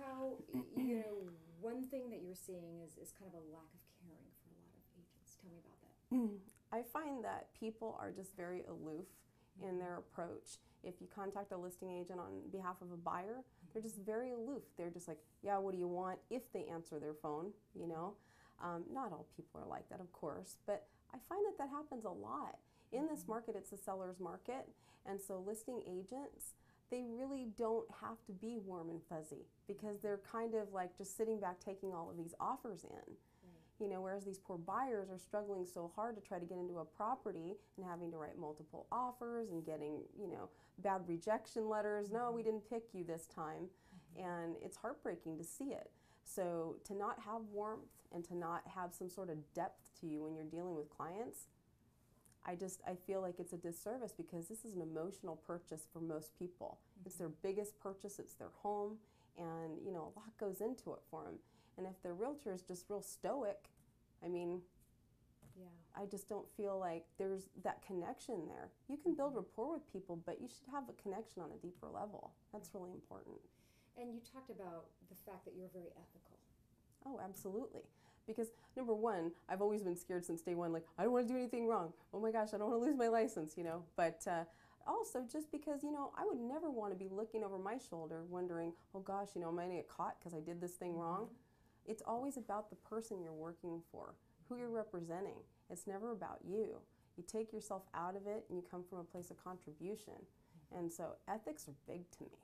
how, one thing that you're seeing is kind of a lack of caring for a lot of agents. Tell me about that. I find that people are just very aloof in their approach. If you contact a listing agent on behalf of a buyer, they're just very aloof. They're just like, yeah, what do you want? If they answer their phone, Not all people are like that, of course, but I find that that happens a lot. In this market, it's a seller's market, and so listing agents, they really don't have to be warm and fuzzy because they're kind of like just sitting back taking all of these offers in. Whereas these poor buyers are struggling so hard to try to get into a property and having to write multiple offers and getting, bad rejection letters. No, we didn't pick you this time. And it's heartbreaking to see it. So to not have warmth and to not have some sort of depth to you when you're dealing with clients, I feel like it's a disservice because this is an emotional purchase for most people. It's their biggest purchase, it's their home, and a lot goes into it for them. And if their realtor is just real stoic, I just don't feel like there's that connection there. You can build rapport with people, but you should have a connection on a deeper level. That's really important. And you talked about the fact that you're very ethical. Oh, absolutely. Because number one, I've always been scared since day one, like, I don't want to do anything wrong. Oh my gosh, I don't want to lose my license, But also just because, I would never want to be looking over my shoulder wondering, oh gosh, am I going to get caught because I did this thing wrong? It's always about the person you're working for, who you're representing. It's never about you. You take yourself out of it and you come from a place of contribution. And so ethics are big to me.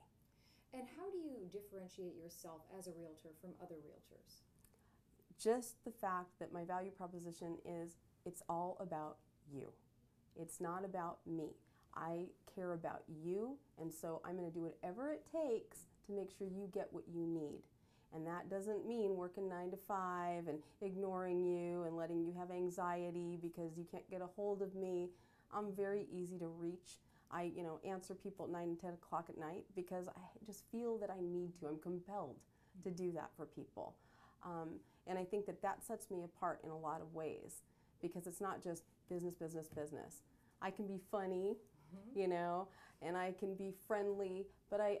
And how do you differentiate yourself as a realtor from other realtors? Just the fact that my value proposition is it's all about you. It's not about me. I care about you, and so I'm going to do whatever it takes to make sure you get what you need. And that doesn't mean working 9 to 5 and ignoring you and letting you have anxiety because you can't get a hold of me. I'm very easy to reach. I answer people at 9 and 10 o'clock at night because I just feel that I need to. I'm compelled to do that for people. And I think that that sets me apart in a lot of ways because it's not just business, business, business. I can be funny, and I can be friendly, but I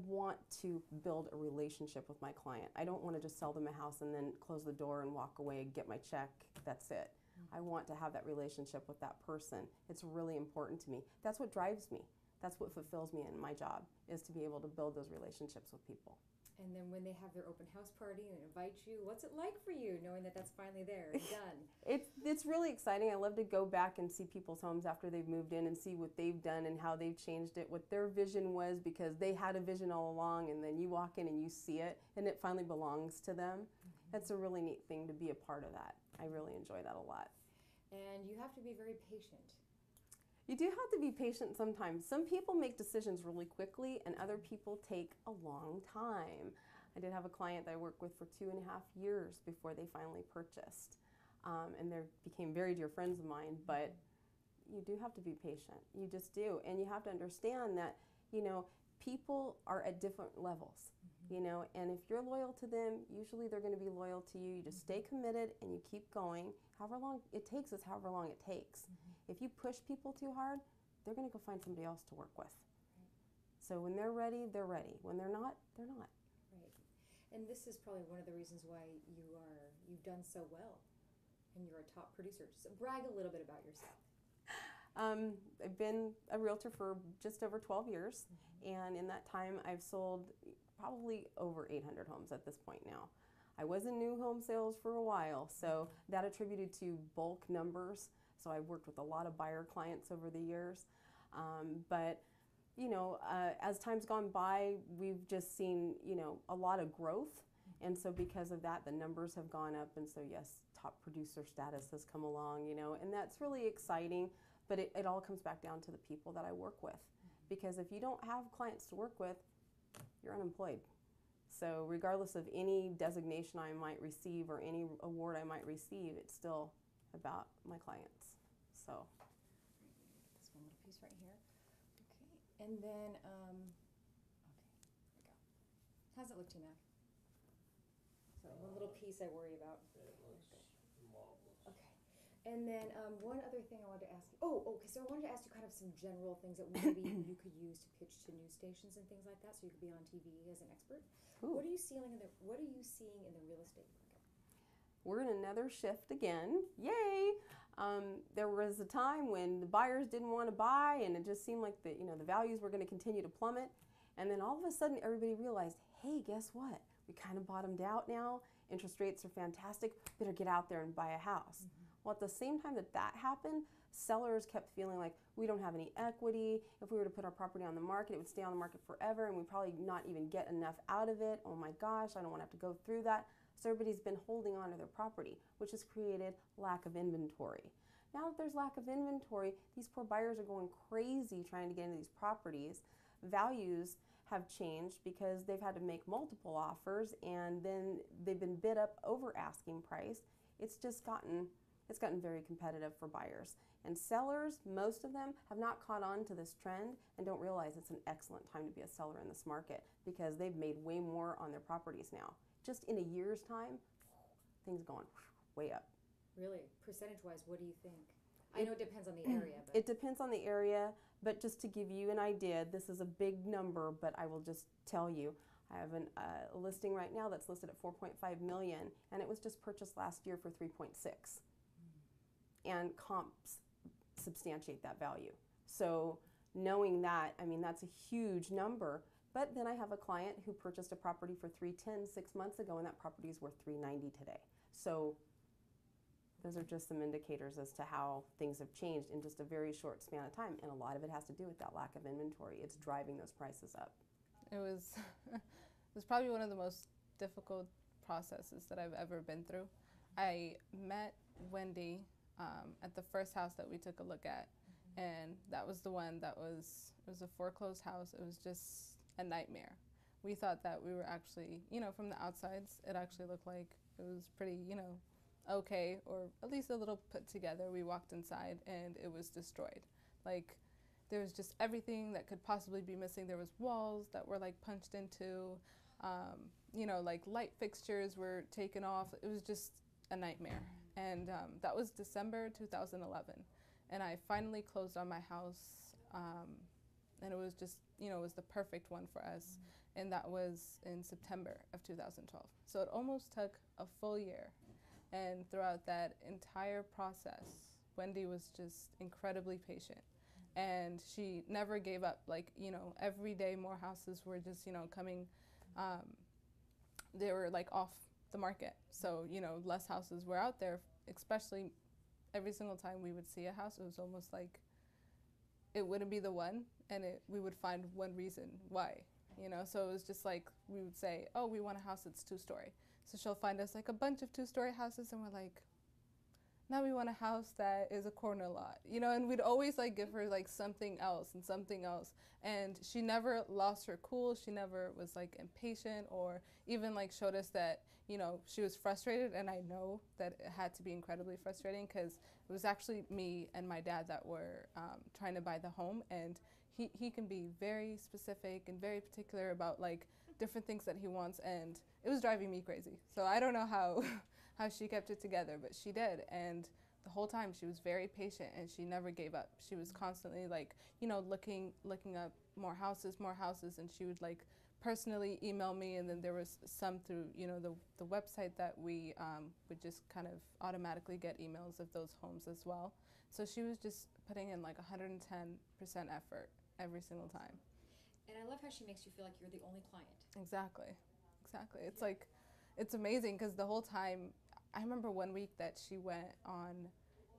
want to build a relationship with my client. I don't want to just sell them a house and then close the door and walk away and get my check. That's it. I want to have that relationship with that person. It's really important to me. That's what drives me. That's what fulfills me in my job, is to be able to build those relationships with people. And then when they have their open house party and invite you, what's it like for you knowing that that's finally there and done? It's really exciting. I love to go back and see people's homes after they've moved in and see what they've done and how they've changed it, what their vision was, because they had a vision all along, and then you walk in and you see it and it finally belongs to them. That's a really neat thing to be a part of that. I really enjoy that a lot. And you have to be very patient. You do have to be patient sometimes. Some people make decisions really quickly and other people take a long time. I did have a client that I worked with for 2.5 years before they finally purchased. And they became very dear friends of mine, but you do have to be patient. You just do. And you have to understand that, people are at different levels, and if you're loyal to them, usually they're going to be loyal to you. You just stay committed and you keep going. However long it takes is however long it takes. If you push people too hard, they're going to go find somebody else to work with. Right. So when they're ready, they're ready. When they're not, they're not. Right. And this is probably one of the reasons why you've done so well and you're a top producer. So brag a little bit about yourself. I've been a realtor for just over 12 years, and in that time I've sold probably over 800 homes at this point now. I was in new home sales for a while, so that attributed to bulk numbers. So I worked with a lot of buyer clients over the years. But as time's gone by, we've just seen, a lot of growth. And so because of that, the numbers have gone up. And so yes, top producer status has come along, and that's really exciting. But it all comes back down to the people that I work with. Because if you don't have clients to work with, you're unemployed. So regardless of any designation I might receive or any award I might receive, it's still about my clients. So. This one little piece right here. Okay. And then, okay, there we go. How's it look to you, Mac? So one little piece I worry about. It looks marvelous. Okay. And then one other thing I wanted to ask you. So I wanted to ask you kind of some general things that maybe you could use to pitch to news stations and things like that, so you could be on TV as an expert. Ooh. What are you seeing in the real estate market? We're in another shift again. Yay! There was a time when the buyers didn't want to buy, and it just seemed like the values were going to continue to plummet. And then all of a sudden, everybody realized, hey, guess what? We kind of bottomed out now. Interest rates are fantastic. Better get out there and buy a house. Mm-hmm. Well, at the same time that happened, sellers kept feeling like we don't have any equity. If we were to put our property on the market, it would stay on the market forever, and we'd probably not even get enough out of it. Oh my gosh, I don't want to have to go through that. So everybody's been holding on to their property, which has created lack of inventory. Now that there's lack of inventory, these poor buyers are going crazy trying to get into these properties. Values have changed because they've had to make multiple offers, and then they've been bid up over asking price. It's gotten very competitive for buyers. And sellers, most of them, have not caught on to this trend and don't realize it's an excellent time to be a seller in this market because they've made way more on their properties now. Just in a year's time, things going way up. Really? Percentage-wise, what do you think? I know it depends on the area. But it depends on the area, but just to give you an idea, this is a big number, but I will just tell you, I have a listing right now that's listed at $4.5 million, and it was just purchased last year for $3.6. And comps substantiate that value. So knowing that, I mean, that's a huge number. But then I have a client who purchased a property for $310 6 months ago, and that property is worth $390 today. So those are just some indicators as to how things have changed in just a very short span of time. And a lot of it has to do with that lack of inventory. It's driving those prices up. It was probably one of the most difficult processes that I've ever been through. I met Wendy at the first house that we took a look at, and that was the one it was a foreclosed house. It was just a nightmare. We thought that we were actually, from the outsides, it actually looked like it was pretty, okay, or at least a little put together. We walked inside and it was destroyed. Like, there was just everything that could possibly be missing. There was walls that were like punched into, like light fixtures were taken off. It was just a nightmare. And that was December 2011. And I finally closed on my house, and it was just, it was the perfect one for us. And that was in September of 2012. So it almost took a full year. And throughout that entire process, Wendy was just incredibly patient. And she never gave up. Like, every day more houses were just, coming. They were like off the market. So, less houses were out there, especially every single time we would see a house. It was almost like it wouldn't be the one, and we would find one reason why, So it was just like we would say, oh, we want a house that's 2-story. So she'll find us like a bunch of 2-story houses, and we're like, now we want a house that is a corner lot, and we'd always like give her like something else and something else. And she never lost her cool. She never was like impatient or even like showed us that, she was frustrated. And I know that it had to be incredibly frustrating because it was actually me and my dad that were trying to buy the home. And he can be very specific and very particular about like different things that he wants. And it was driving me crazy. So I don't know how she kept it together, but she did. And the whole time she was very patient and she never gave up. She was constantly like, looking up more houses, and she would like personally email me. And then there was some through, the website that we would just kind of automatically get emails of those homes as well. So she was just putting in like 110% effort every single time. And I love how she makes you feel like you're the only client. Exactly. It's like, it's amazing because the whole time, I remember one week that she went on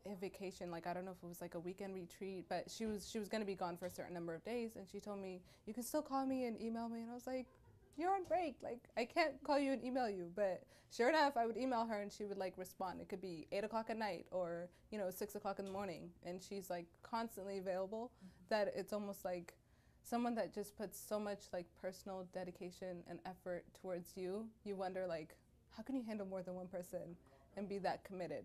a vacation, like I don't know if it was like a weekend retreat, but she was going to be gone for a certain number of days, and she told me, you can still call me and email me. And I was like, you're on break, like I can't call you and email you. But sure enough, I would email her and she would like respond. It could be 8 o'clock at night or 6 o'clock in the morning, and she's like constantly available. That it's almost like someone that just puts so much like personal dedication and effort towards you. You wonder like, how can you handle more than one person and be that committed?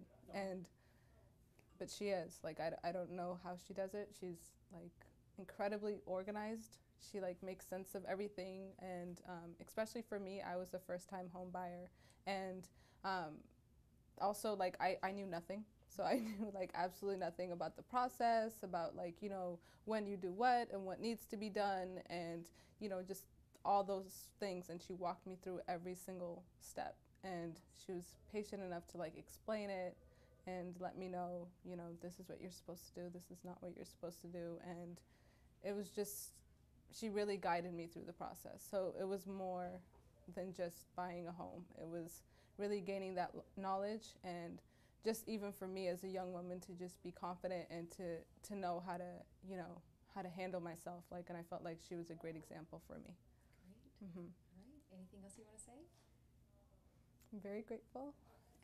But she is. Like, I don't know how she does it. She's, like, incredibly organized. She, like, makes sense of everything. And especially for me, I was a first-time home buyer. And also, like, I knew nothing. So I knew like absolutely nothing about the process, about like, you know, when you do what and what needs to be done, and, you know, just all those things. And she walked me through every single step, and she was patient enough to like explain it and let me know, you know, this is what you're supposed to do, this is not what you're supposed to do. And it was just, she really guided me through the process. So it was more than just buying a home. It was really gaining that knowledge, and just even for me as a young woman to just be confident and to know how to, you know, how to handle myself. Like, and I felt like she was a great example for me. Great. Mm-hmm. All right. Anything else you want to say? I'm very grateful,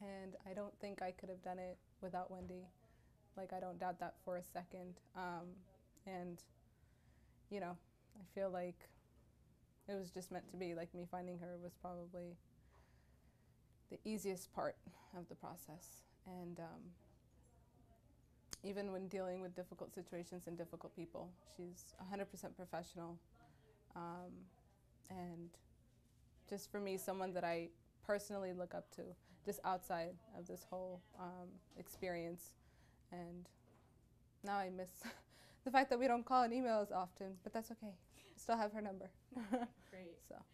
and I don't think I could have done it without Wendy. Like, I don't doubt that for a second. And, you know, I feel like it was just meant to be. Like, me finding her was probably the easiest part of the process. And even when dealing with difficult situations and difficult people, she's 100% professional. And just for me, someone that I personally look up to, just outside of this whole experience. And now I miss the fact that we don't call and email as often, but that's okay. I still have her number. Great. So.